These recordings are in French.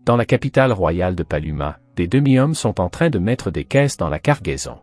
Dans la capitale royale de Paluma, des demi-hommes sont en train de mettre des caisses dans la cargaison.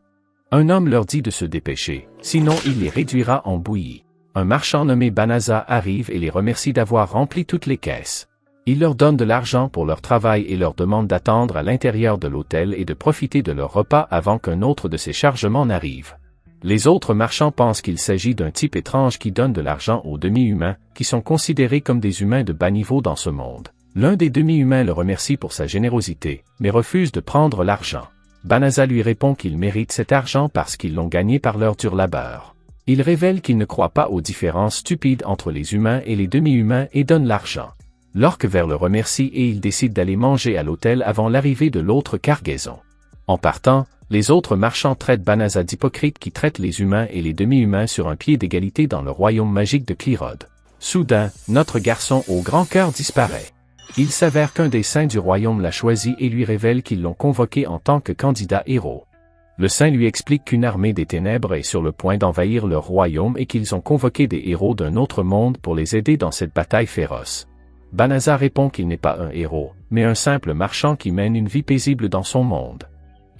Un homme leur dit de se dépêcher, sinon il les réduira en bouillie. Un marchand nommé Banaza arrive et les remercie d'avoir rempli toutes les caisses. Il leur donne de l'argent pour leur travail et leur demande d'attendre à l'intérieur de l'hôtel et de profiter de leur repas avant qu'un autre de ces chargements n'arrive. Les autres marchands pensent qu'il s'agit d'un type étrange qui donne de l'argent aux demi-humains, qui sont considérés comme des humains de bas niveau dans ce monde. L'un des demi-humains le remercie pour sa générosité, mais refuse de prendre l'argent. Banaza lui répond qu'il mérite cet argent parce qu'ils l'ont gagné par leur dur labeur. Il révèle qu'il ne croit pas aux différences stupides entre les humains et les demi-humains et donne l'argent. L'Orque-Vert le remercie et il décide d'aller manger à l'hôtel avant l'arrivée de l'autre cargaison. En partant, les autres marchands traitent Banaza d'hypocrite qui traite les humains et les demi-humains sur un pied d'égalité dans le royaume magique de Clyrode. Soudain, notre garçon au grand cœur disparaît. Il s'avère qu'un des saints du royaume l'a choisi et lui révèle qu'ils l'ont convoqué en tant que candidat héros. Le saint lui explique qu'une armée des ténèbres est sur le point d'envahir leur royaume et qu'ils ont convoqué des héros d'un autre monde pour les aider dans cette bataille féroce. Banaza répond qu'il n'est pas un héros, mais un simple marchand qui mène une vie paisible dans son monde.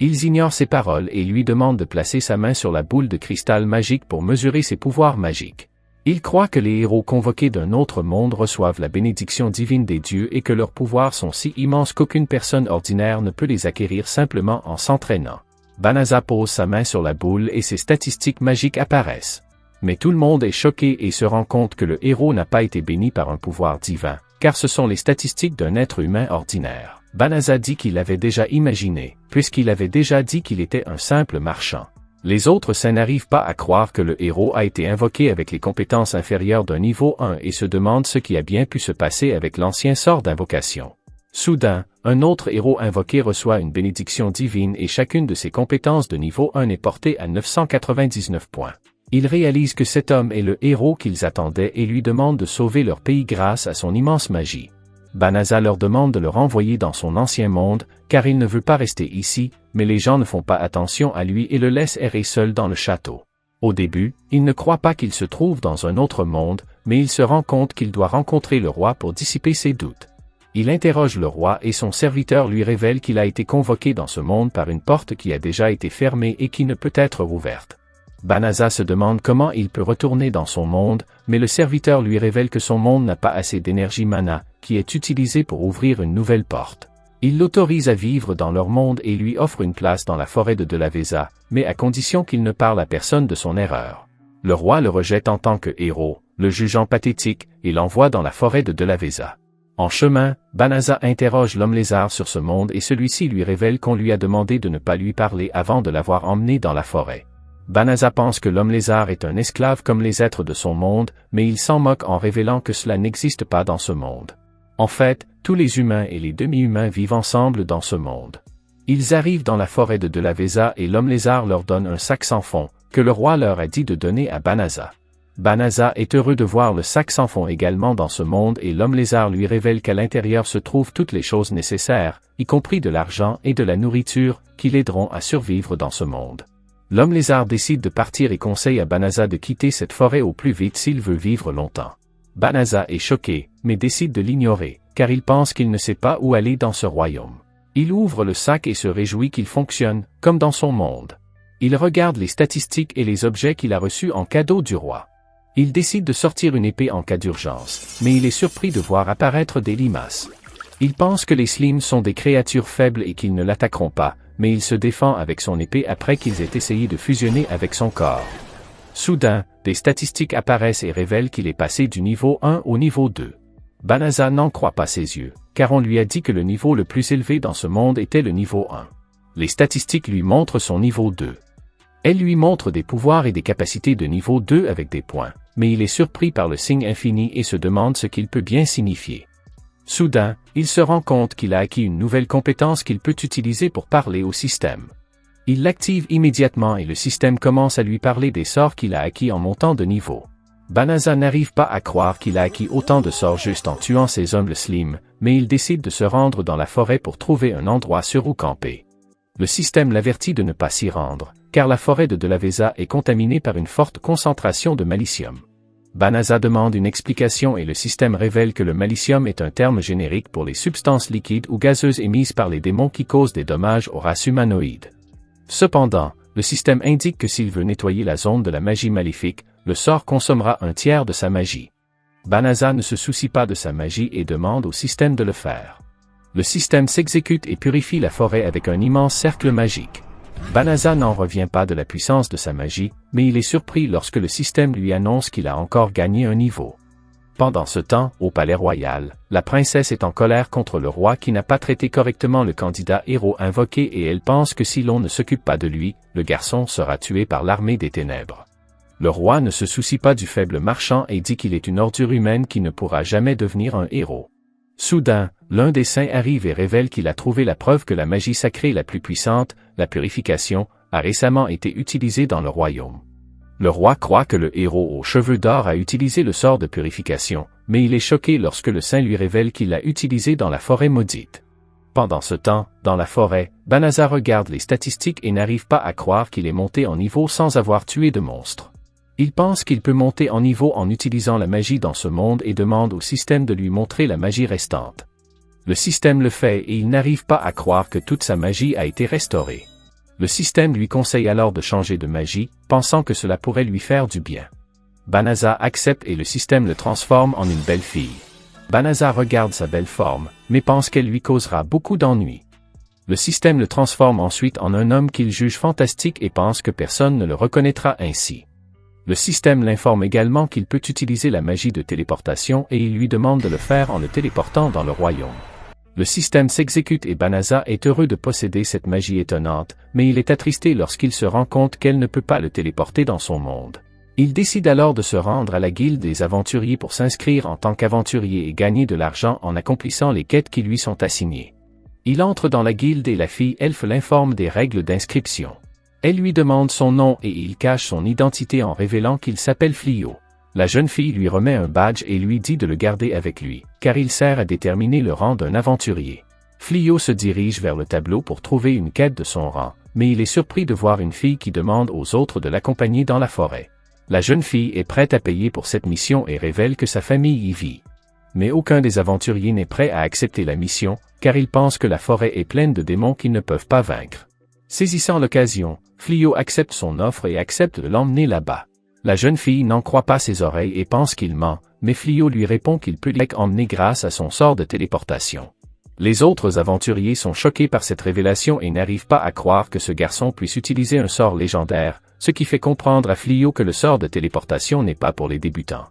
Ils ignorent ses paroles et lui demandent de placer sa main sur la boule de cristal magique pour mesurer ses pouvoirs magiques. Ils croient que les héros convoqués d'un autre monde reçoivent la bénédiction divine des dieux et que leurs pouvoirs sont si immenses qu'aucune personne ordinaire ne peut les acquérir simplement en s'entraînant. Banaza pose sa main sur la boule et ses statistiques magiques apparaissent. Mais tout le monde est choqué et se rend compte que le héros n'a pas été béni par un pouvoir divin, car ce sont les statistiques d'un être humain ordinaire. Banaza dit qu'il l'avait déjà imaginé, puisqu'il avait déjà dit qu'il était un simple marchand. Les autres saints n'arrivent pas à croire que le héros a été invoqué avec les compétences inférieures d'un niveau 1 et se demandent ce qui a bien pu se passer avec l'ancien sort d'invocation. Soudain, un autre héros invoqué reçoit une bénédiction divine et chacune de ses compétences de niveau 1 est portée à 999 points. Ils réalisent que cet homme est le héros qu'ils attendaient et lui demandent de sauver leur pays grâce à son immense magie. Banaza leur demande de le renvoyer dans son ancien monde, car il ne veut pas rester ici, mais les gens ne font pas attention à lui et le laissent errer seul dans le château. Au début, il ne croit pas qu'il se trouve dans un autre monde, mais il se rend compte qu'il doit rencontrer le roi pour dissiper ses doutes. Il interroge le roi et son serviteur lui révèle qu'il a été convoqué dans ce monde par une porte qui a déjà été fermée et qui ne peut être rouverte. Banaza se demande comment il peut retourner dans son monde, mais le serviteur lui révèle que son monde n'a pas assez d'énergie mana, qui est utilisée pour ouvrir une nouvelle porte. Il l'autorise à vivre dans leur monde et lui offre une place dans la forêt de Delaveza, mais à condition qu'il ne parle à personne de son erreur. Le roi le rejette en tant que héros, le jugeant pathétique, et l'envoie dans la forêt de Delaveza. En chemin, Banaza interroge l'homme lézard sur ce monde et celui-ci lui révèle qu'on lui a demandé de ne pas lui parler avant de l'avoir emmené dans la forêt. Banaza pense que l'homme lézard est un esclave comme les êtres de son monde, mais il s'en moque en révélant que cela n'existe pas dans ce monde. En fait, tous les humains et les demi-humains vivent ensemble dans ce monde. Ils arrivent dans la forêt de Delaveza et l'homme lézard leur donne un sac sans fond, que le roi leur a dit de donner à Banaza. Banaza est heureux de voir le sac sans fond également dans ce monde et l'homme lézard lui révèle qu'à l'intérieur se trouvent toutes les choses nécessaires, y compris de l'argent et de la nourriture, qui l'aideront à survivre dans ce monde. L'homme lézard décide de partir et conseille à Banaza de quitter cette forêt au plus vite s'il veut vivre longtemps. Banaza est choqué, mais décide de l'ignorer, car il pense qu'il ne sait pas où aller dans ce royaume. Il ouvre le sac et se réjouit qu'il fonctionne, comme dans son monde. Il regarde les statistiques et les objets qu'il a reçus en cadeau du roi. Il décide de sortir une épée en cas d'urgence, mais il est surpris de voir apparaître des limaces. Il pense que les slims sont des créatures faibles et qu'ils ne l'attaqueront pas, mais il se défend avec son épée après qu'ils aient essayé de fusionner avec son corps. Soudain, des statistiques apparaissent et révèlent qu'il est passé du niveau 1 au niveau 2. Banaza n'en croit pas ses yeux, car on lui a dit que le niveau le plus élevé dans ce monde était le niveau 1. Les statistiques lui montrent son niveau 2. Elles lui montrent des pouvoirs et des capacités de niveau 2 avec des points, mais il est surpris par le signe infini et se demande ce qu'il peut bien signifier. Soudain, il se rend compte qu'il a acquis une nouvelle compétence qu'il peut utiliser pour parler au système. Il l'active immédiatement et le système commence à lui parler des sorts qu'il a acquis en montant de niveau. Banaza n'arrive pas à croire qu'il a acquis autant de sorts juste en tuant ses hommes slim, mais il décide de se rendre dans la forêt pour trouver un endroit sûr où camper. Le système l'avertit de ne pas s'y rendre, car la forêt de Delaveza est contaminée par une forte concentration de malicium. Banasa demande une explication et le système révèle que le malicium est un terme générique pour les substances liquides ou gazeuses émises par les démons qui causent des dommages aux races humanoïdes. Cependant, le système indique que s'il veut nettoyer la zone de la magie maléfique, le sort consommera un tiers de sa magie. Banasa ne se soucie pas de sa magie et demande au système de le faire. Le système s'exécute et purifie la forêt avec un immense cercle magique. Banasa n'en revient pas de la puissance de sa magie, mais il est surpris lorsque le système lui annonce qu'il a encore gagné un niveau. Pendant ce temps, au palais royal, la princesse est en colère contre le roi qui n'a pas traité correctement le candidat héros invoqué et elle pense que si l'on ne s'occupe pas de lui, le garçon sera tué par l'armée des ténèbres. Le roi ne se soucie pas du faible marchand et dit qu'il est une ordure humaine qui ne pourra jamais devenir un héros. Soudain, l'un des saints arrive et révèle qu'il a trouvé la preuve que la magie sacrée la plus puissante, la purification, a récemment été utilisée dans le royaume. Le roi croit que le héros aux cheveux d'or a utilisé le sort de purification, mais il est choqué lorsque le saint lui révèle qu'il l'a utilisé dans la forêt maudite. Pendant ce temps, dans la forêt, Banasa regarde les statistiques et n'arrive pas à croire qu'il est monté en niveau sans avoir tué de monstres. Il pense qu'il peut monter en niveau en utilisant la magie dans ce monde et demande au système de lui montrer la magie restante. Le système le fait et il n'arrive pas à croire que toute sa magie a été restaurée. Le système lui conseille alors de changer de magie, pensant que cela pourrait lui faire du bien. Banasa accepte et le système le transforme en une belle fille. Banasa regarde sa belle forme, mais pense qu'elle lui causera beaucoup d'ennuis. Le système le transforme ensuite en un homme qu'il juge fantastique et pense que personne ne le reconnaîtra ainsi. Le système l'informe également qu'il peut utiliser la magie de téléportation et il lui demande de le faire en le téléportant dans le royaume. Le système s'exécute et Banasa est heureux de posséder cette magie étonnante, mais il est attristé lorsqu'il se rend compte qu'elle ne peut pas le téléporter dans son monde. Il décide alors de se rendre à la guilde des aventuriers pour s'inscrire en tant qu'aventurier et gagner de l'argent en accomplissant les quêtes qui lui sont assignées. Il entre dans la guilde et la fille elfe l'informe des règles d'inscription. Elle lui demande son nom et il cache son identité en révélant qu'il s'appelle Flio. La jeune fille lui remet un badge et lui dit de le garder avec lui, car il sert à déterminer le rang d'un aventurier. Flio se dirige vers le tableau pour trouver une quête de son rang, mais il est surpris de voir une fille qui demande aux autres de l'accompagner dans la forêt. La jeune fille est prête à payer pour cette mission et révèle que sa famille y vit. Mais aucun des aventuriers n'est prêt à accepter la mission, car ils pensent que la forêt est pleine de démons qu'ils ne peuvent pas vaincre. Saisissant l'occasion, Flio accepte son offre et accepte de l'emmener là-bas. La jeune fille n'en croit pas ses oreilles et pense qu'il ment, mais Flio lui répond qu'il peut l'emmener grâce à son sort de téléportation. Les autres aventuriers sont choqués par cette révélation et n'arrivent pas à croire que ce garçon puisse utiliser un sort légendaire, ce qui fait comprendre à Flio que le sort de téléportation n'est pas pour les débutants.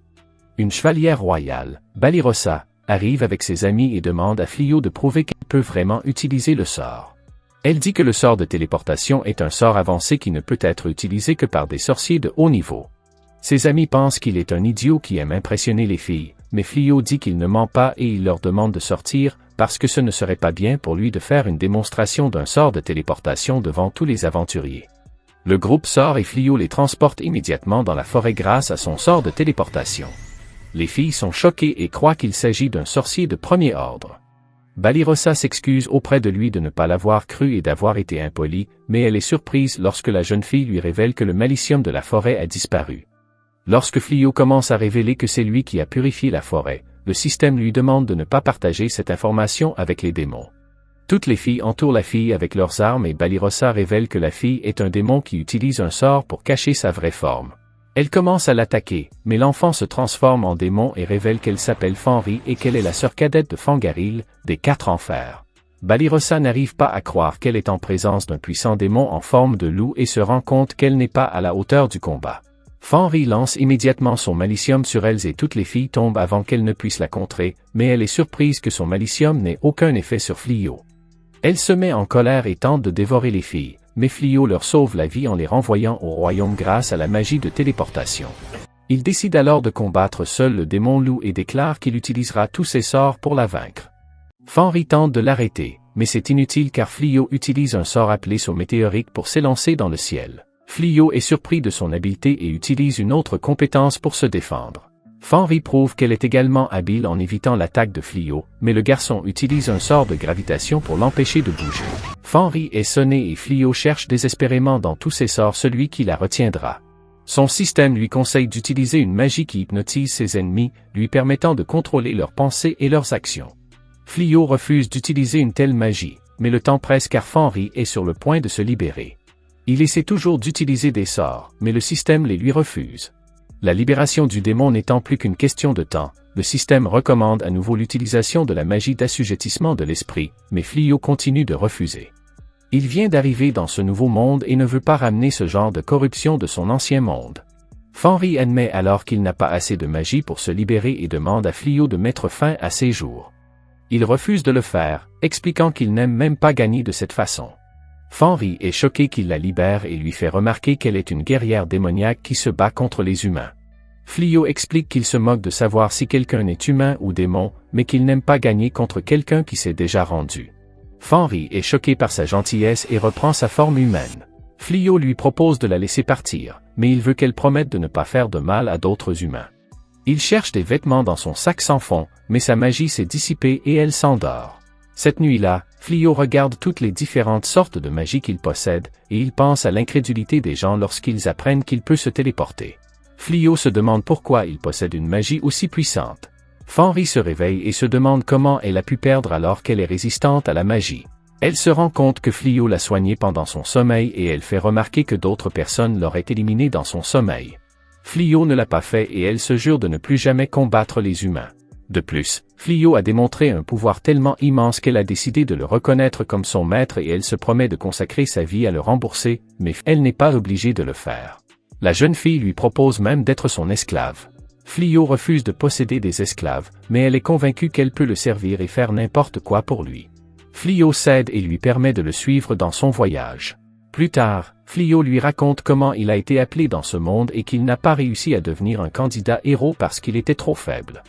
Une chevalière royale, Balirosa, arrive avec ses amis et demande à Flio de prouver qu'il peut vraiment utiliser le sort. Elle dit que le sort de téléportation est un sort avancé qui ne peut être utilisé que par des sorciers de haut niveau. Ses amis pensent qu'il est un idiot qui aime impressionner les filles, mais Flio dit qu'il ne ment pas et il leur demande de sortir, parce que ce ne serait pas bien pour lui de faire une démonstration d'un sort de téléportation devant tous les aventuriers. Le groupe sort et Flio les transporte immédiatement dans la forêt grâce à son sort de téléportation. Les filles sont choquées et croient qu'il s'agit d'un sorcier de premier ordre. Balirosa s'excuse auprès de lui de ne pas l'avoir cru et d'avoir été impolie, mais elle est surprise lorsque la jeune fille lui révèle que le malicium de la forêt a disparu. Lorsque Flio commence à révéler que c'est lui qui a purifié la forêt, le système lui demande de ne pas partager cette information avec les démons. Toutes les filles entourent la fille avec leurs armes et Balirosa révèle que la fille est un démon qui utilise un sort pour cacher sa vraie forme. Elle commence à l'attaquer, mais l'enfant se transforme en démon et révèle qu'elle s'appelle Fanri et qu'elle est la sœur cadette de Fangaril, des 4 enfers. Balirosa n'arrive pas à croire qu'elle est en présence d'un puissant démon en forme de loup et se rend compte qu'elle n'est pas à la hauteur du combat. Fanri lance immédiatement son malicium sur elles et toutes les filles tombent avant qu'elles ne puissent la contrer, mais elle est surprise que son malicium n'ait aucun effet sur Flio. Elle se met en colère et tente de dévorer les filles, mais Flio leur sauve la vie en les renvoyant au royaume grâce à la magie de téléportation. Il décide alors de combattre seul le démon loup et déclare qu'il utilisera tous ses sorts pour la vaincre. Fanri tente de l'arrêter, mais c'est inutile car Flio utilise un sort appelé saut météorique pour s'élancer dans le ciel. Flio est surpris de son habileté et utilise une autre compétence pour se défendre. Fanri prouve qu'elle est également habile en évitant l'attaque de Flio, mais le garçon utilise un sort de gravitation pour l'empêcher de bouger. Fanri est sonné et Flio cherche désespérément dans tous ses sorts celui qui la retiendra. Son système lui conseille d'utiliser une magie qui hypnotise ses ennemis, lui permettant de contrôler leurs pensées et leurs actions. Flio refuse d'utiliser une telle magie, mais le temps presse car Fenris est sur le point de se libérer. Il essaie toujours d'utiliser des sorts, mais le système les lui refuse. La libération du démon n'étant plus qu'une question de temps, le système recommande à nouveau l'utilisation de la magie d'assujettissement de l'esprit, mais Flio continue de refuser. Il vient d'arriver dans ce nouveau monde et ne veut pas ramener ce genre de corruption de son ancien monde. Fenris admet alors qu'il n'a pas assez de magie pour se libérer et demande à Flio de mettre fin à ses jours. Il refuse de le faire, expliquant qu'il n'aime même pas gagner de cette façon. Fenris est choqué qu'il la libère et lui fait remarquer qu'elle est une guerrière démoniaque qui se bat contre les humains. Flio explique qu'il se moque de savoir si quelqu'un est humain ou démon, mais qu'il n'aime pas gagner contre quelqu'un qui s'est déjà rendu. Fenris est choqué par sa gentillesse et reprend sa forme humaine. Flio lui propose de la laisser partir, mais il veut qu'elle promette de ne pas faire de mal à d'autres humains. Il cherche des vêtements dans son sac sans fond, mais sa magie s'est dissipée et elle s'endort. Cette nuit-là, Flio regarde toutes les différentes sortes de magie qu'il possède, et il pense à l'incrédulité des gens lorsqu'ils apprennent qu'il peut se téléporter. Flio se demande pourquoi il possède une magie aussi puissante. Fenris se réveille et se demande comment elle a pu perdre alors qu'elle est résistante à la magie. Elle se rend compte que Flio l'a soignée pendant son sommeil et elle fait remarquer que d'autres personnes l'auraient éliminée dans son sommeil. Flio ne l'a pas fait et elle se jure de ne plus jamais combattre les humains. De plus, Flio a démontré un pouvoir tellement immense qu'elle a décidé de le reconnaître comme son maître et elle se promet de consacrer sa vie à le rembourser, mais elle n'est pas obligée de le faire. La jeune fille lui propose même d'être son esclave. Flio refuse de posséder des esclaves, mais elle est convaincue qu'elle peut le servir et faire n'importe quoi pour lui. Flio cède et lui permet de le suivre dans son voyage. Plus tard, Flio lui raconte comment il a été appelé dans ce monde et qu'il n'a pas réussi à devenir un candidat héros parce qu'il était trop faible.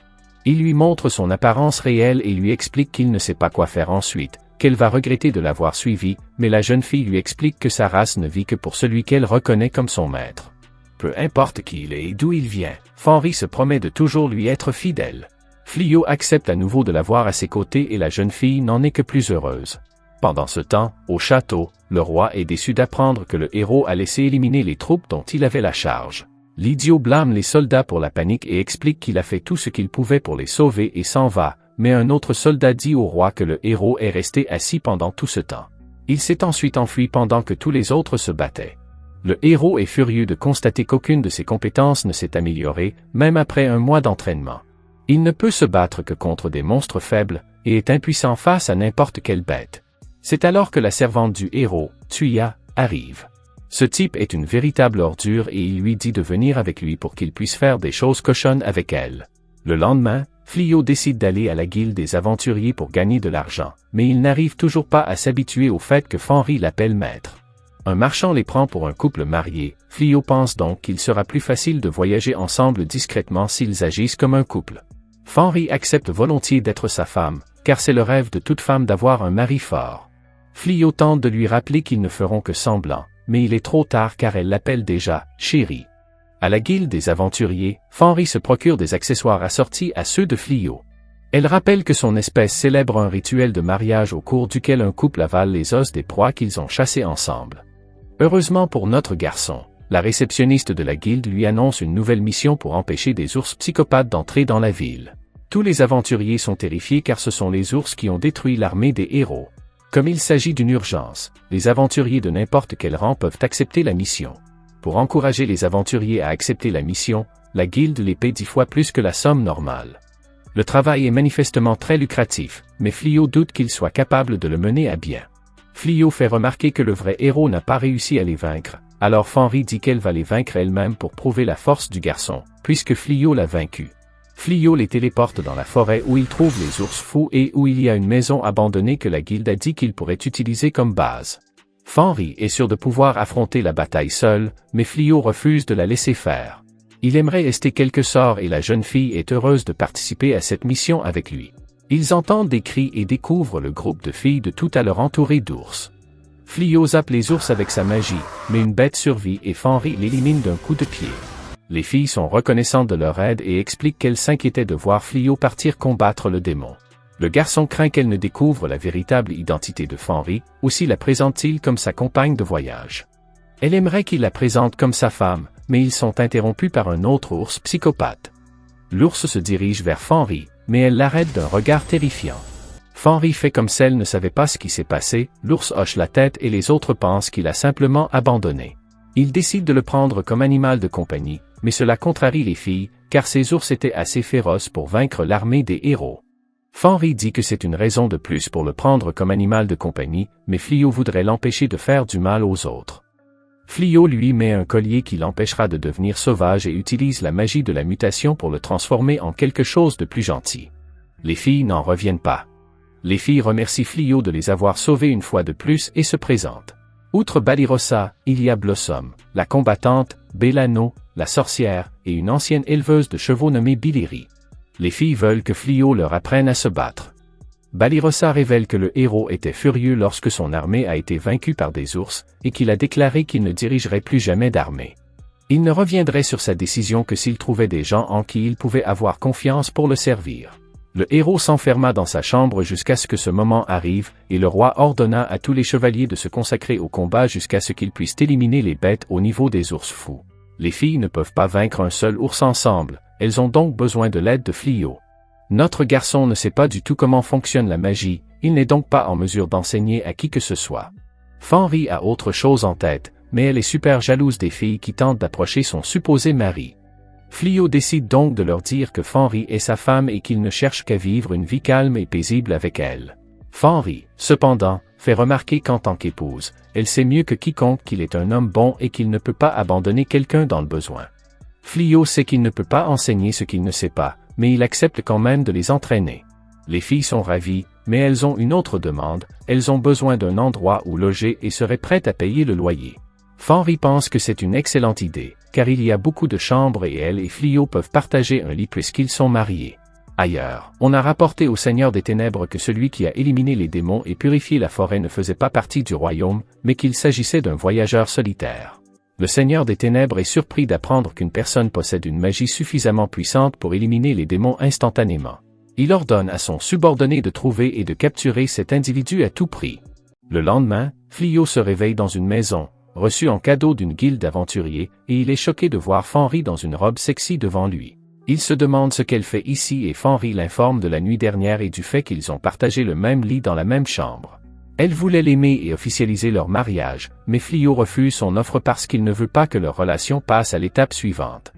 Il lui montre son apparence réelle et lui explique qu'il ne sait pas quoi faire ensuite, qu'elle va regretter de l'avoir suivi, mais la jeune fille lui explique que sa race ne vit que pour celui qu'elle reconnaît comme son maître. Peu importe qui il est et d'où il vient, Fenris se promet de toujours lui être fidèle. Flio accepte à nouveau de l'avoir à ses côtés et la jeune fille n'en est que plus heureuse. Pendant ce temps, au château, le roi est déçu d'apprendre que le héros a laissé éliminer les troupes dont il avait la charge. L'idiot blâme les soldats pour la panique et explique qu'il a fait tout ce qu'il pouvait pour les sauver et s'en va, mais un autre soldat dit au roi que le héros est resté assis pendant tout ce temps. Il s'est ensuite enfui pendant que tous les autres se battaient. Le héros est furieux de constater qu'aucune de ses compétences ne s'est améliorée, même après un mois d'entraînement. Il ne peut se battre que contre des monstres faibles, et est impuissant face à n'importe quelle bête. C'est alors que la servante du héros, Tuya, arrive. Ce type est une véritable ordure et il lui dit de venir avec lui pour qu'il puisse faire des choses cochonnes avec elle. Le lendemain, Flio décide d'aller à la guilde des aventuriers pour gagner de l'argent, mais il n'arrive toujours pas à s'habituer au fait que Fenris l'appelle maître. Un marchand les prend pour un couple marié, Flio pense donc qu'il sera plus facile de voyager ensemble discrètement s'ils agissent comme un couple. Fenris accepte volontiers d'être sa femme, car c'est le rêve de toute femme d'avoir un mari fort. Flio tente de lui rappeler qu'ils ne feront que semblant, mais il est trop tard car elle l'appelle déjà « chérie ». À la guilde des aventuriers, Fenris se procure des accessoires assortis à ceux de Flio. Elle rappelle que son espèce célèbre un rituel de mariage au cours duquel un couple avale les os des proies qu'ils ont chassés ensemble. Heureusement pour notre garçon, la réceptionniste de la guilde lui annonce une nouvelle mission pour empêcher des ours psychopathes d'entrer dans la ville. Tous les aventuriers sont terrifiés car ce sont les ours qui ont détruit l'armée des héros. Comme il s'agit d'une urgence, les aventuriers de n'importe quel rang peuvent accepter la mission. Pour encourager les aventuriers à accepter la mission, la guilde les paie 10 fois plus que la somme normale. Le travail est manifestement très lucratif, mais Flio doute qu'il soit capable de le mener à bien. Flio fait remarquer que le vrai héros n'a pas réussi à les vaincre, alors Fenris dit qu'elle va les vaincre elle-même pour prouver la force du garçon, puisque Flio l'a vaincu. Flio les téléporte dans la forêt où il trouve les ours fous et où il y a une maison abandonnée que la guilde a dit qu'il pourrait utiliser comme base. Fenris est sûr de pouvoir affronter la bataille seul, mais Flio refuse de la laisser faire. Il aimerait ester quelques sorts et la jeune fille est heureuse de participer à cette mission avec lui. Ils entendent des cris et découvrent le groupe de filles de tout à leur entouré d'ours. Flio zappe les ours avec sa magie, mais une bête survit et Fenris l'élimine d'un coup de pied. Les filles sont reconnaissantes de leur aide et expliquent qu'elles s'inquiétaient de voir Flio partir combattre le démon. Le garçon craint qu'elle ne découvre la véritable identité de Fenris, aussi la présente-t-il comme sa compagne de voyage. Elle aimerait qu'il la présente comme sa femme, mais ils sont interrompus par un autre ours psychopathe. L'ours se dirige vers Fenris, mais elle l'arrête d'un regard terrifiant. Fenris fait comme si elle ne savait pas ce qui s'est passé, l'ours hoche la tête et les autres pensent qu'il a simplement abandonné. Ils décident de le prendre comme animal de compagnie, mais cela contrarie les filles, car ces ours étaient assez féroces pour vaincre l'armée des héros. Fenris dit que c'est une raison de plus pour le prendre comme animal de compagnie, mais Fléau voudrait l'empêcher de faire du mal aux autres. Fléau lui met un collier qui l'empêchera de devenir sauvage et utilise la magie de la mutation pour le transformer en quelque chose de plus gentil. Les filles n'en reviennent pas. Les filles remercient Fléau de les avoir sauvées une fois de plus et se présentent. Outre Balirosa, il y a Blossom, la combattante, Bellano, la sorcière, et une ancienne éleveuse de chevaux nommée Billiri. Les filles veulent que Fléau leur apprenne à se battre. Balirosa révèle que le héros était furieux lorsque son armée a été vaincue par des ours, et qu'il a déclaré qu'il ne dirigerait plus jamais d'armée. Il ne reviendrait sur sa décision que s'il trouvait des gens en qui il pouvait avoir confiance pour le servir. Le héros s'enferma dans sa chambre jusqu'à ce que ce moment arrive, et le roi ordonna à tous les chevaliers de se consacrer au combat jusqu'à ce qu'ils puissent éliminer les bêtes au niveau des ours fous. Les filles ne peuvent pas vaincre un seul ours ensemble, elles ont donc besoin de l'aide de Fléau. Notre garçon ne sait pas du tout comment fonctionne la magie, il n'est donc pas en mesure d'enseigner à qui que ce soit. Fenris a autre chose en tête, mais elle est super jalouse des filles qui tentent d'approcher son supposé mari. Fléau décide donc de leur dire que Fenris est sa femme et qu'il ne cherche qu'à vivre une vie calme et paisible avec elle. Fenris, cependant, fait remarquer qu'en tant qu'épouse, elle sait mieux que quiconque qu'il est un homme bon et qu'il ne peut pas abandonner quelqu'un dans le besoin. Fléau sait qu'il ne peut pas enseigner ce qu'il ne sait pas, mais il accepte quand même de les entraîner. Les filles sont ravies, mais elles ont une autre demande, elles ont besoin d'un endroit où loger et seraient prêtes à payer le loyer. Fenris pense que c'est une excellente idée, car il y a beaucoup de chambres et elle et Fléau peuvent partager un lit puisqu'ils sont mariés. Ailleurs, on a rapporté au Seigneur des Ténèbres que celui qui a éliminé les démons et purifié la forêt ne faisait pas partie du royaume, mais qu'il s'agissait d'un voyageur solitaire. Le Seigneur des Ténèbres est surpris d'apprendre qu'une personne possède une magie suffisamment puissante pour éliminer les démons instantanément. Il ordonne à son subordonné de trouver et de capturer cet individu à tout prix. Le lendemain, Fléau se réveille dans une maison, reçue en cadeau d'une guilde d'aventuriers, et il est choqué de voir Fenris dans une robe sexy devant lui. Il se demande ce qu'elle fait ici et Fenris l'informe de la nuit dernière et du fait qu'ils ont partagé le même lit dans la même chambre. Elle voulait l'aimer et officialiser leur mariage, mais Fléau refuse son offre parce qu'il ne veut pas que leur relation passe à l'étape suivante.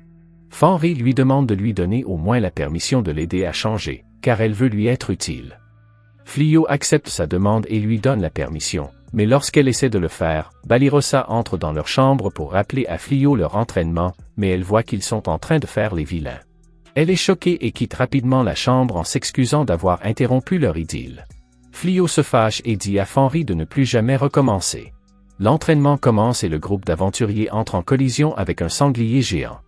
Fenris lui demande de lui donner au moins la permission de l'aider à changer, car elle veut lui être utile. Fléau accepte sa demande et lui donne la permission, mais lorsqu'elle essaie de le faire, Balirosa entre dans leur chambre pour rappeler à Fléau leur entraînement, mais elle voit qu'ils sont en train de faire les vilains. Elle est choquée et quitte rapidement la chambre en s'excusant d'avoir interrompu leur idylle. Fléau se fâche et dit à Fenris de ne plus jamais recommencer. L'entraînement commence et le groupe d'aventuriers entre en collision avec un sanglier géant.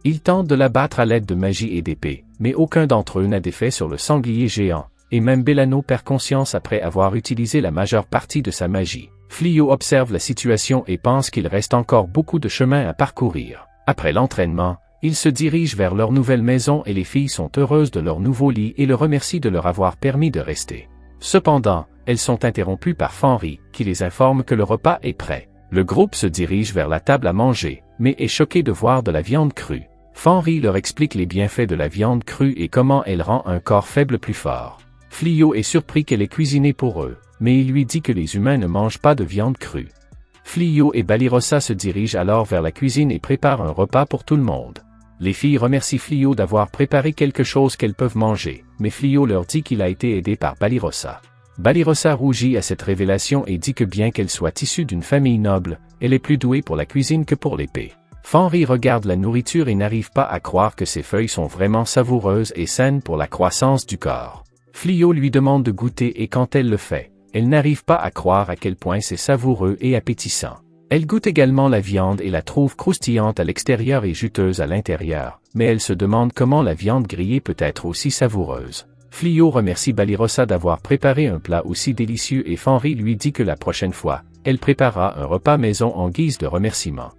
Ils tentent de l'abattre à l'aide de magie et d'épée, mais aucun d'entre eux n'a d'effet sur le sanglier géant, et même Bellano perd conscience après avoir utilisé la majeure partie de sa magie. Fléau observe la situation et pense qu'il reste encore beaucoup de chemin à parcourir. Après l'entraînement, ils se dirigent vers leur nouvelle maison et les filles sont heureuses de leur nouveau lit et le remercient de leur avoir permis de rester. Cependant, elles sont interrompues par Fenris, qui les informe que le repas est prêt. Le groupe se dirige vers la table à manger, mais est choqué de voir de la viande crue. Fenris leur explique les bienfaits de la viande crue et comment elle rend un corps faible plus fort. Fléau est surpris qu'elle ait cuisiné pour eux, mais il lui dit que les humains ne mangent pas de viande crue. Fléau et Balirosa se dirigent alors vers la cuisine et préparent un repas pour tout le monde. Les filles remercient Fléau d'avoir préparé quelque chose qu'elles peuvent manger, mais Fléau leur dit qu'il a été aidé par Balirosa. Balirosa rougit à cette révélation et dit que bien qu'elle soit issue d'une famille noble, elle est plus douée pour la cuisine que pour l'épée. Fenris regarde la nourriture et n'arrive pas à croire que ces feuilles sont vraiment savoureuses et saines pour la croissance du corps. Fléau lui demande de goûter et quand elle le fait, elle n'arrive pas à croire à quel point c'est savoureux et appétissant. Elle goûte également la viande et la trouve croustillante à l'extérieur et juteuse à l'intérieur, mais elle se demande comment la viande grillée peut être aussi savoureuse. Fléau remercie Balirosa d'avoir préparé un plat aussi délicieux et Fenris lui dit que la prochaine fois, elle préparera un repas maison en guise de remerciement.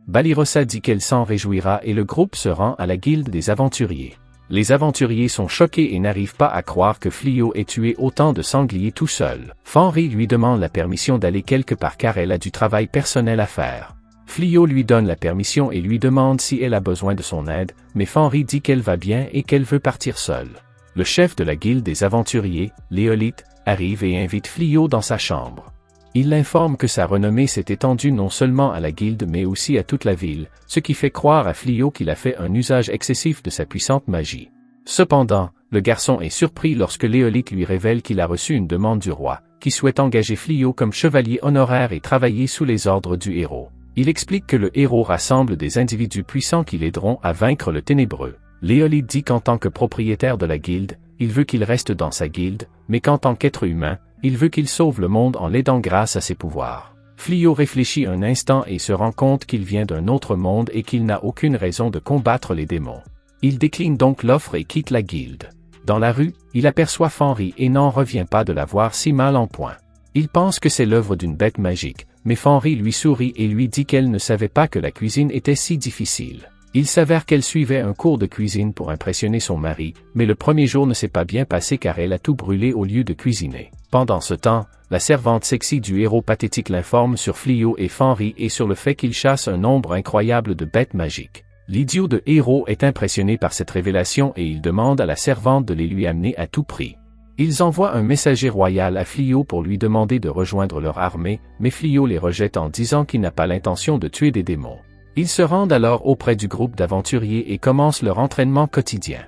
Balirosa dit qu'elle s'en réjouira et le groupe se rend à la guilde des aventuriers. Les aventuriers sont choqués et n'arrivent pas à croire que Fléau ait tué autant de sangliers tout seul. Fenris lui demande la permission d'aller quelque part car elle a du travail personnel à faire. Flio lui donne la permission et lui demande si elle a besoin de son aide, mais Fenris dit qu'elle va bien et qu'elle veut partir seule. Le chef de la guilde des aventuriers, Léolith, arrive et invite Flio dans sa chambre. Il l'informe que sa renommée s'est étendue non seulement à la guilde mais aussi à toute la ville, ce qui fait croire à Flio qu'il a fait un usage excessif de sa puissante magie. Cependant, le garçon est surpris lorsque Léolith lui révèle qu'il a reçu une demande du roi, qui souhaite engager Flio comme chevalier honoraire et travailler sous les ordres du héros. Il explique que le héros rassemble des individus puissants qui l'aideront à vaincre le ténébreux. Léolith dit qu'en tant que propriétaire de la guilde, il veut qu'il reste dans sa guilde, mais qu'en tant qu'être humain, il veut qu'il sauve le monde en l'aidant grâce à ses pouvoirs. Flio réfléchit un instant et se rend compte qu'il vient d'un autre monde et qu'il n'a aucune raison de combattre les démons. Il décline donc l'offre et quitte la guilde. Dans la rue, il aperçoit Fenris et n'en revient pas de la voir si mal en point. Il pense que c'est l'œuvre d'une bête magique, mais Fenris lui sourit et lui dit qu'elle ne savait pas que la cuisine était si difficile. Il s'avère qu'elle suivait un cours de cuisine pour impressionner son mari, mais le premier jour ne s'est pas bien passé car elle a tout brûlé au lieu de cuisiner. Pendant ce temps, la servante sexy du héros pathétique l'informe sur Flio et Fenris et sur le fait qu'il chasse un nombre incroyable de bêtes magiques. L'idiot de héros est impressionné par cette révélation et il demande à la servante de les lui amener à tout prix. Ils envoient un messager royal à Flio pour lui demander de rejoindre leur armée, mais Flio les rejette en disant qu'il n'a pas l'intention de tuer des démons. Ils se rendent alors auprès du groupe d'aventuriers et commencent leur entraînement quotidien.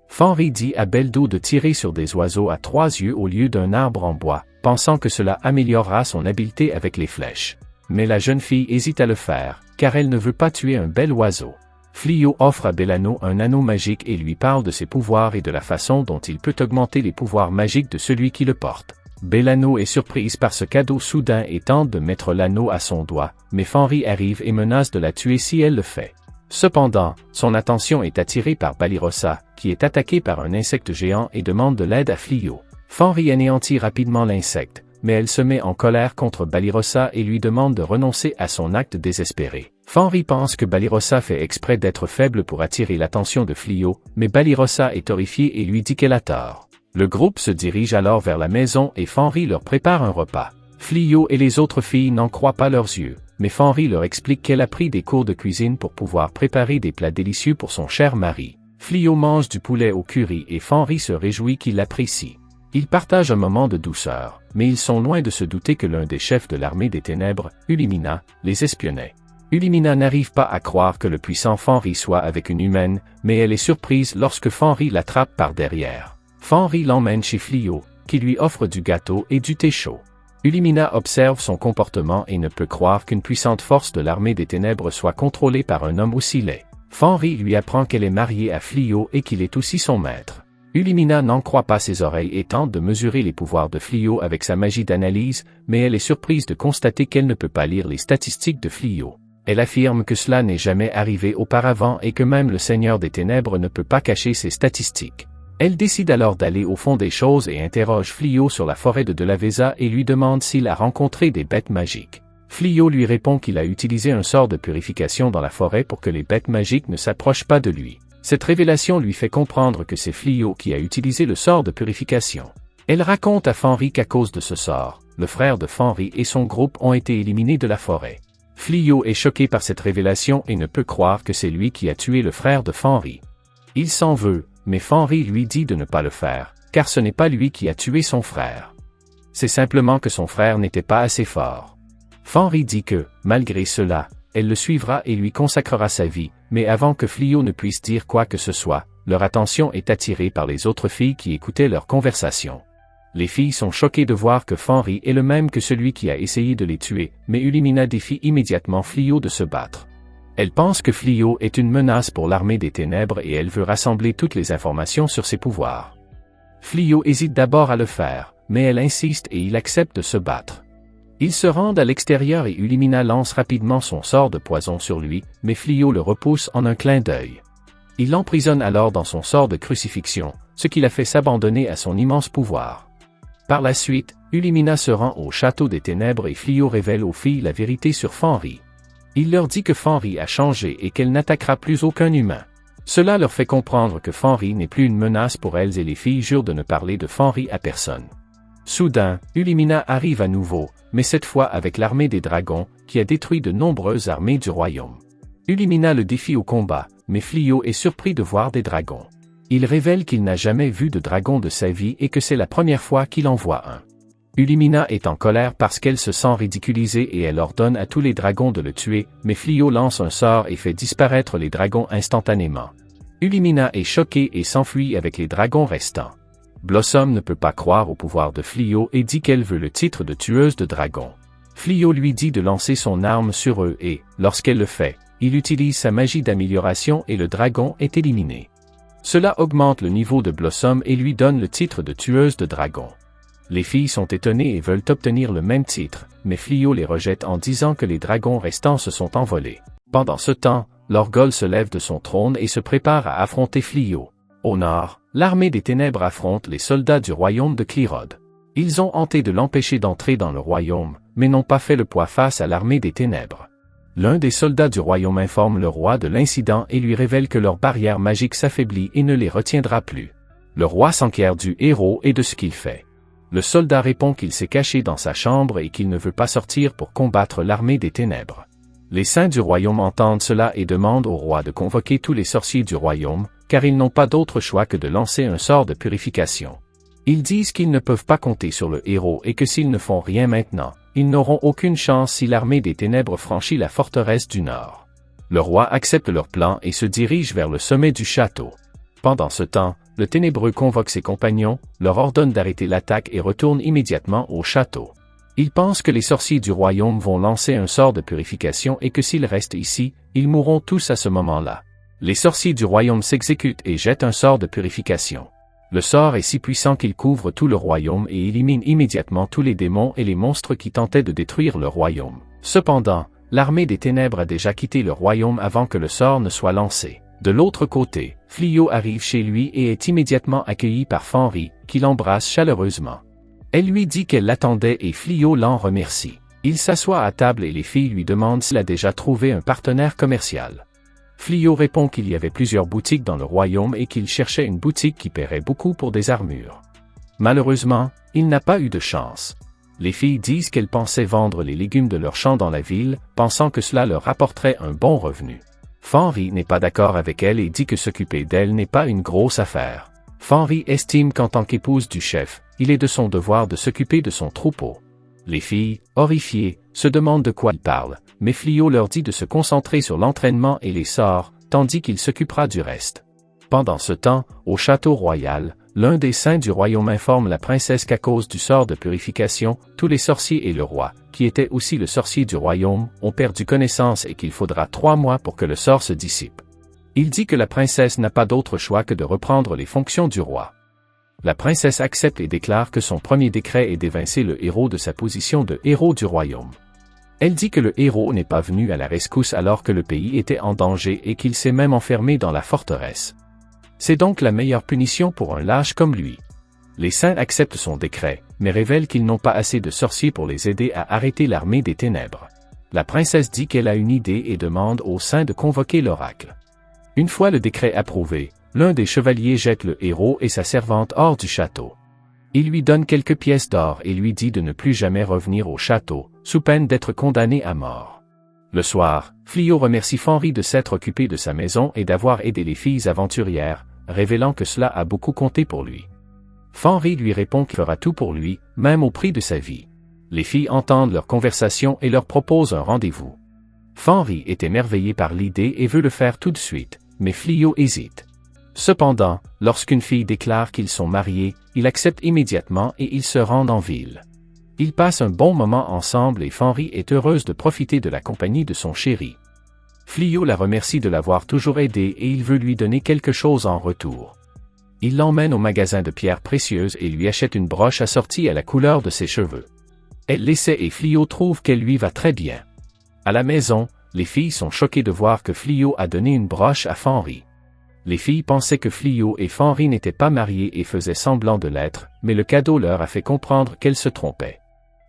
Fenris dit à Beldo de tirer sur des oiseaux à 3 yeux au lieu d'un arbre en bois, pensant que cela améliorera son habileté avec les flèches. Mais la jeune fille hésite à le faire, car elle ne veut pas tuer un bel oiseau. Flio offre à Bellano un anneau magique et lui parle de ses pouvoirs et de la façon dont il peut augmenter les pouvoirs magiques de celui qui le porte. Bellano est surprise par ce cadeau soudain et tente de mettre l'anneau à son doigt, mais Fenris arrive et menace de la tuer si elle le fait. Cependant, son attention est attirée par Balirosa, qui est attaqué par un insecte géant et demande de l'aide à Flio. Fenris anéantit rapidement l'insecte, mais elle se met en colère contre Balirosa et lui demande de renoncer à son acte désespéré. Fenris pense que Balirosa fait exprès d'être faible pour attirer l'attention de Flio, mais Balirosa est horrifiée et lui dit qu'elle a tort. Le groupe se dirige alors vers la maison et Fenris leur prépare un repas. Flio et les autres filles n'en croient pas leurs yeux, mais Fenris leur explique qu'elle a pris des cours de cuisine pour pouvoir préparer des plats délicieux pour son cher mari. Flio mange du poulet au curry et Fenris se réjouit qu'il l'apprécie. Ils partagent un moment de douceur, mais ils sont loin de se douter que l'un des chefs de l'armée des ténèbres, Ulimina, les espionnait. Ulimina n'arrive pas à croire que le puissant Fenris soit avec une humaine, mais elle est surprise lorsque Fenris l'attrape par derrière. Fenris l'emmène chez Flio, qui lui offre du gâteau et du thé chaud. Ulimina observe son comportement et ne peut croire qu'une puissante force de l'armée des ténèbres soit contrôlée par un homme aussi laid. Fenris lui apprend qu'elle est mariée à Flio et qu'il est aussi son maître. Ulimina n'en croit pas ses oreilles et tente de mesurer les pouvoirs de Flio avec sa magie d'analyse, mais elle est surprise de constater qu'elle ne peut pas lire les statistiques de Flio. Elle affirme que cela n'est jamais arrivé auparavant et que même le Seigneur des Ténèbres ne peut pas cacher ses statistiques. Elle décide alors d'aller au fond des choses et interroge Flio sur la forêt de Delaveza et lui demande s'il a rencontré des bêtes magiques. Flio lui répond qu'il a utilisé un sort de purification dans la forêt pour que les bêtes magiques ne s'approchent pas de lui. Cette révélation lui fait comprendre que c'est Flio qui a utilisé le sort de purification. Elle raconte à Fenris qu'à cause de ce sort, le frère de Fenris et son groupe ont été éliminés de la forêt. Flio est choqué par cette révélation et ne peut croire que c'est lui qui a tué le frère de Fenris. Il s'en veut, mais Fenris lui dit de ne pas le faire, car ce n'est pas lui qui a tué son frère. C'est simplement que son frère n'était pas assez fort. Fenris dit que, malgré cela, elle le suivra et lui consacrera sa vie, mais avant que Flio ne puisse dire quoi que ce soit, leur attention est attirée par les autres filles qui écoutaient leur conversation. Les filles sont choquées de voir que Fenris est le même que celui qui a essayé de les tuer, mais Ulimina défie immédiatement Flio de se battre. Elle pense que Flio est une menace pour l'armée des ténèbres et elle veut rassembler toutes les informations sur ses pouvoirs. Flio hésite d'abord à le faire, mais elle insiste et il accepte de se battre. Ils se rendent à l'extérieur et Ulimina lance rapidement son sort de poison sur lui, mais Flio le repousse en un clin d'œil. Il l'emprisonne alors dans son sort de crucifixion, ce qui l'a fait s'abandonner à son immense pouvoir. Par la suite, Ulimina se rend au château des ténèbres et Flio révèle aux filles la vérité sur Fenris. Il leur dit que Fenris a changé et qu'elle n'attaquera plus aucun humain. Cela leur fait comprendre que Fenris n'est plus une menace pour elles et les filles jurent de ne parler de Fenris à personne. Soudain, Ulimina arrive à nouveau, mais cette fois avec l'armée des dragons, qui a détruit de nombreuses armées du royaume. Ulimina le défie au combat, mais Flio est surpris de voir des dragons. Il révèle qu'il n'a jamais vu de dragon de sa vie et que c'est la première fois qu'il en voit un. Ulimina est en colère parce qu'elle se sent ridiculisée et elle ordonne à tous les dragons de le tuer, mais Flio lance un sort et fait disparaître les dragons instantanément. Ulimina est choquée et s'enfuit avec les dragons restants. Blossom ne peut pas croire au pouvoir de Flio et dit qu'elle veut le titre de tueuse de dragons. Flio lui dit de lancer son arme sur eux et, lorsqu'elle le fait, il utilise sa magie d'amélioration et le dragon est éliminé. Cela augmente le niveau de Blossom et lui donne le titre de tueuse de dragons. Les filles sont étonnées et veulent obtenir le même titre, mais Flio les rejette en disant que les dragons restants se sont envolés. Pendant ce temps, Lorgol se lève de son trône et se prépare à affronter Flio. Au nord, l'armée des ténèbres affronte les soldats du royaume de Clyrode. Ils ont tenté de l'empêcher d'entrer dans le royaume, mais n'ont pas fait le poids face à l'armée des ténèbres. L'un des soldats du royaume informe le roi de l'incident et lui révèle que leur barrière magique s'affaiblit et ne les retiendra plus. Le roi s'enquiert du héros et de ce qu'il fait. Le soldat répond qu'il s'est caché dans sa chambre et qu'il ne veut pas sortir pour combattre l'armée des ténèbres. Les saints du royaume entendent cela et demandent au roi de convoquer tous les sorciers du royaume, car ils n'ont pas d'autre choix que de lancer un sort de purification. Ils disent qu'ils ne peuvent pas compter sur le héros et que s'ils ne font rien maintenant, ils n'auront aucune chance si l'armée des ténèbres franchit la forteresse du nord. Le roi accepte leur plan et se dirige vers le sommet du château. Pendant ce temps, le ténébreux convoque ses compagnons, leur ordonne d'arrêter l'attaque et retourne immédiatement au château. Il pense que les sorciers du royaume vont lancer un sort de purification et que s'ils restent ici, ils mourront tous à ce moment-là. Les sorciers du royaume s'exécutent et jettent un sort de purification. Le sort est si puissant qu'il couvre tout le royaume et élimine immédiatement tous les démons et les monstres qui tentaient de détruire le royaume. Cependant, l'armée des ténèbres a déjà quitté le royaume avant que le sort ne soit lancé. De l'autre côté, Flio arrive chez lui et est immédiatement accueilli par Fenris, qui l'embrasse chaleureusement. Elle lui dit qu'elle l'attendait et Flio l'en remercie. Il s'assoit à table et les filles lui demandent s'il a déjà trouvé un partenaire commercial. Flio répond qu'il y avait plusieurs boutiques dans le royaume et qu'il cherchait une boutique qui paierait beaucoup pour des armures. Malheureusement, il n'a pas eu de chance. Les filles disent qu'elles pensaient vendre les légumes de leur champ dans la ville, pensant que cela leur rapporterait un bon revenu. Fenris n'est pas d'accord avec elle et dit que s'occuper d'elle n'est pas une grosse affaire. Fenris estime qu'en tant qu'épouse du chef, il est de son devoir de s'occuper de son troupeau. Les filles, horrifiées, se demandent de quoi il parle, mais Flio leur dit de se concentrer sur l'entraînement et les sorts, tandis qu'il s'occupera du reste. Pendant ce temps, au château royal, l'un des saints du royaume informe la princesse qu'à cause du sort de purification, tous les sorciers et le roi, qui était aussi le sorcier du royaume, ont perdu connaissance et qu'il faudra 3 mois pour que le sort se dissipe. Il dit que la princesse n'a pas d'autre choix que de reprendre les fonctions du roi. La princesse accepte et déclare que son premier décret est d'évincer le héros de sa position de héros du royaume. Elle dit que le héros n'est pas venu à la rescousse alors que le pays était en danger et qu'il s'est même enfermé dans la forteresse. C'est donc la meilleure punition pour un lâche comme lui. Les saints acceptent son décret, mais révèlent qu'ils n'ont pas assez de sorciers pour les aider à arrêter l'armée des ténèbres. La princesse dit qu'elle a une idée et demande aux saints de convoquer l'oracle. Une fois le décret approuvé, l'un des chevaliers jette le héros et sa servante hors du château. Il lui donne quelques pièces d'or et lui dit de ne plus jamais revenir au château, sous peine d'être condamné à mort. Le soir, Flio remercie Fenris de s'être occupé de sa maison et d'avoir aidé les filles aventurières, révélant que cela a beaucoup compté pour lui. Fenris lui répond qu'il fera tout pour lui, même au prix de sa vie. Les filles entendent leur conversation et leur proposent un rendez-vous. Fenris est émerveillé par l'idée et veut le faire tout de suite, mais Flio hésite. Cependant, lorsqu'une fille déclare qu'ils sont mariés, il accepte immédiatement et ils se rendent en ville. Ils passent un bon moment ensemble et Fenris est heureuse de profiter de la compagnie de son chéri. Flio la remercie de l'avoir toujours aidé et il veut lui donner quelque chose en retour. Il l'emmène au magasin de pierres précieuses et lui achète une broche assortie à la couleur de ses cheveux. Elle l'essaie et Flio trouve qu'elle lui va très bien. À la maison, les filles sont choquées de voir que Flio a donné une broche à Fenris. Les filles pensaient que Flio et Fenris n'étaient pas mariés et faisaient semblant de l'être, mais le cadeau leur a fait comprendre qu'elles se trompaient.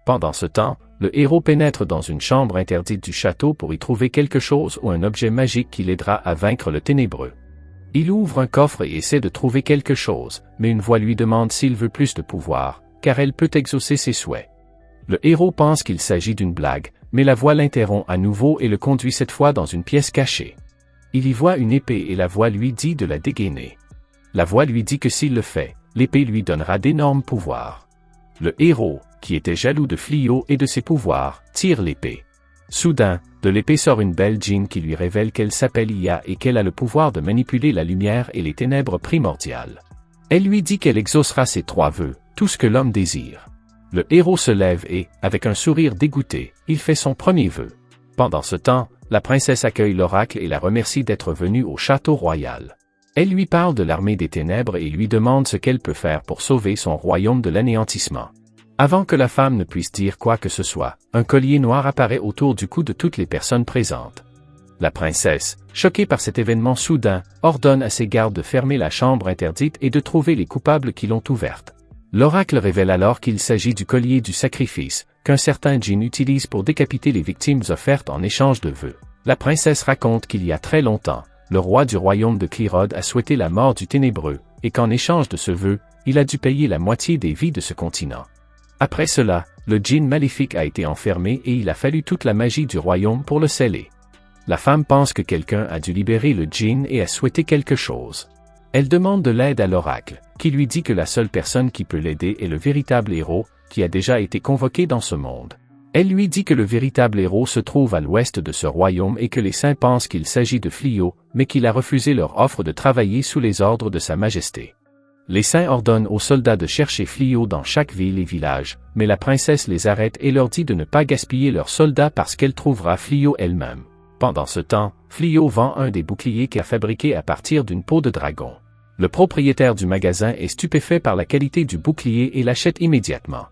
Pendant ce temps, le héros pénètre dans une chambre interdite du château pour y trouver quelque chose ou un objet magique qui l'aidera à vaincre le ténébreux. Il ouvre un coffre et essaie de trouver quelque chose, mais une voix lui demande s'il veut plus de pouvoir, car elle peut exaucer ses souhaits. Le héros pense qu'il s'agit d'une blague, mais la voix l'interrompt à nouveau et le conduit cette fois dans une pièce cachée. Il y voit une épée et la voix lui dit de la dégainer. La voix lui dit que s'il le fait, l'épée lui donnera d'énormes pouvoirs. Le héros, qui était jaloux de Fléau et de ses pouvoirs, tire l'épée. Soudain, de l'épée sort une belle djinn qui lui révèle qu'elle s'appelle Iya et qu'elle a le pouvoir de manipuler la lumière et les ténèbres primordiales. Elle lui dit qu'elle exaucera ses 3 vœux, tout ce que l'homme désire. Le héros se lève et, avec un sourire dégoûté, il fait son premier vœu. Pendant ce temps, la princesse accueille l'oracle et la remercie d'être venue au château royal. Elle lui parle de l'armée des ténèbres et lui demande ce qu'elle peut faire pour sauver son royaume de l'anéantissement. Avant que la femme ne puisse dire quoi que ce soit, un collier noir apparaît autour du cou de toutes les personnes présentes. La princesse, choquée par cet événement soudain, ordonne à ses gardes de fermer la chambre interdite et de trouver les coupables qui l'ont ouverte. L'oracle révèle alors qu'il s'agit du collier du sacrifice, qu'un certain djinn utilise pour décapiter les victimes offertes en échange de vœux. La princesse raconte qu'il y a très longtemps, le roi du royaume de Clyrode a souhaité la mort du ténébreux, et qu'en échange de ce vœu, il a dû payer la moitié des vies de ce continent. Après cela, le djinn maléfique a été enfermé et il a fallu toute la magie du royaume pour le sceller. La femme pense que quelqu'un a dû libérer le djinn et a souhaité quelque chose. Elle demande de l'aide à l'oracle, qui lui dit que la seule personne qui peut l'aider est le véritable héros, qui a déjà été convoqué dans ce monde. Elle lui dit que le véritable héros se trouve à l'ouest de ce royaume et que les saints pensent qu'il s'agit de Fléau, mais qu'il a refusé leur offre de travailler sous les ordres de sa majesté. Les saints ordonnent aux soldats de chercher Fléau dans chaque ville et village, mais la princesse les arrête et leur dit de ne pas gaspiller leurs soldats parce qu'elle trouvera Fléau elle-même. Pendant ce temps, Fléau vend un des boucliers qu'il a fabriqué à partir d'une peau de dragon. Le propriétaire du magasin est stupéfait par la qualité du bouclier et l'achète immédiatement.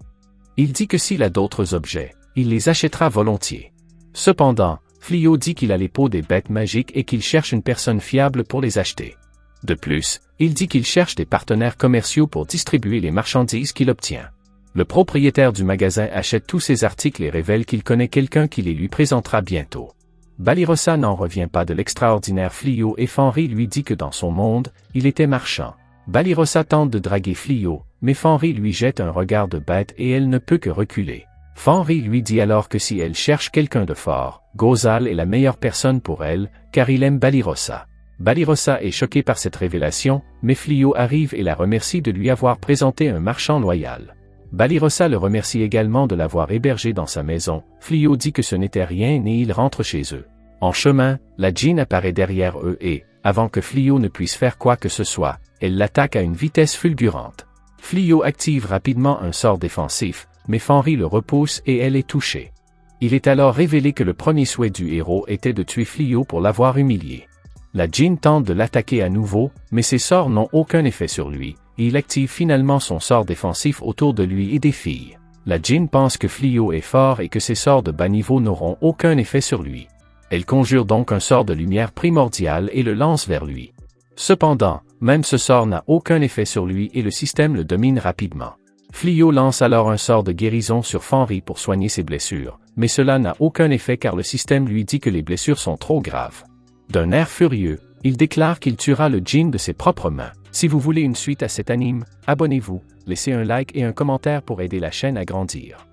Il dit que s'il a d'autres objets, il les achètera volontiers. Cependant, Fléau dit qu'il a les peaux des bêtes magiques et qu'il cherche une personne fiable pour les acheter. De plus, il dit qu'il cherche des partenaires commerciaux pour distribuer les marchandises qu'il obtient. Le propriétaire du magasin achète tous ces articles et révèle qu'il connaît quelqu'un qui les lui présentera bientôt. Balirosa n'en revient pas de l'extraordinaire Fléau et Fenris lui dit que dans son monde, il était marchand. Balirosa tente de draguer Fléau, mais Fenris lui jette un regard de bête et elle ne peut que reculer. Fenris lui dit alors que si elle cherche quelqu'un de fort, Gozal est la meilleure personne pour elle, car il aime Balirosa. Balirosa est choqué par cette révélation, mais Fléau arrive et la remercie de lui avoir présenté un marchand loyal. Balirosa le remercie également de l'avoir hébergé dans sa maison. Fléau dit que ce n'était rien et il rentre chez eux. En chemin, la djinn apparaît derrière eux et, avant que Fléau ne puisse faire quoi que ce soit, elle l'attaque à une vitesse fulgurante. Fléau active rapidement un sort défensif, mais Fenris le repousse et elle est touchée. Il est alors révélé que le premier souhait du héros était de tuer Fléau pour l'avoir humilié. La djinn tente de l'attaquer à nouveau, mais ses sorts n'ont aucun effet sur lui, et il active finalement son sort défensif autour de lui et des filles. La djinn pense que Fléau est fort et que ses sorts de bas niveau n'auront aucun effet sur lui. Elle conjure donc un sort de lumière primordiale et le lance vers lui. Cependant, même ce sort n'a aucun effet sur lui et le système le domine rapidement. Fléau lance alors un sort de guérison sur Fenris pour soigner ses blessures, mais cela n'a aucun effet car le système lui dit que les blessures sont trop graves. D'un air furieux, il déclare qu'il tuera le djinn de ses propres mains. Si vous voulez une suite à cet anime, abonnez-vous, laissez un like et un commentaire pour aider la chaîne à grandir.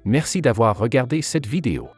Merci d'avoir regardé cette vidéo.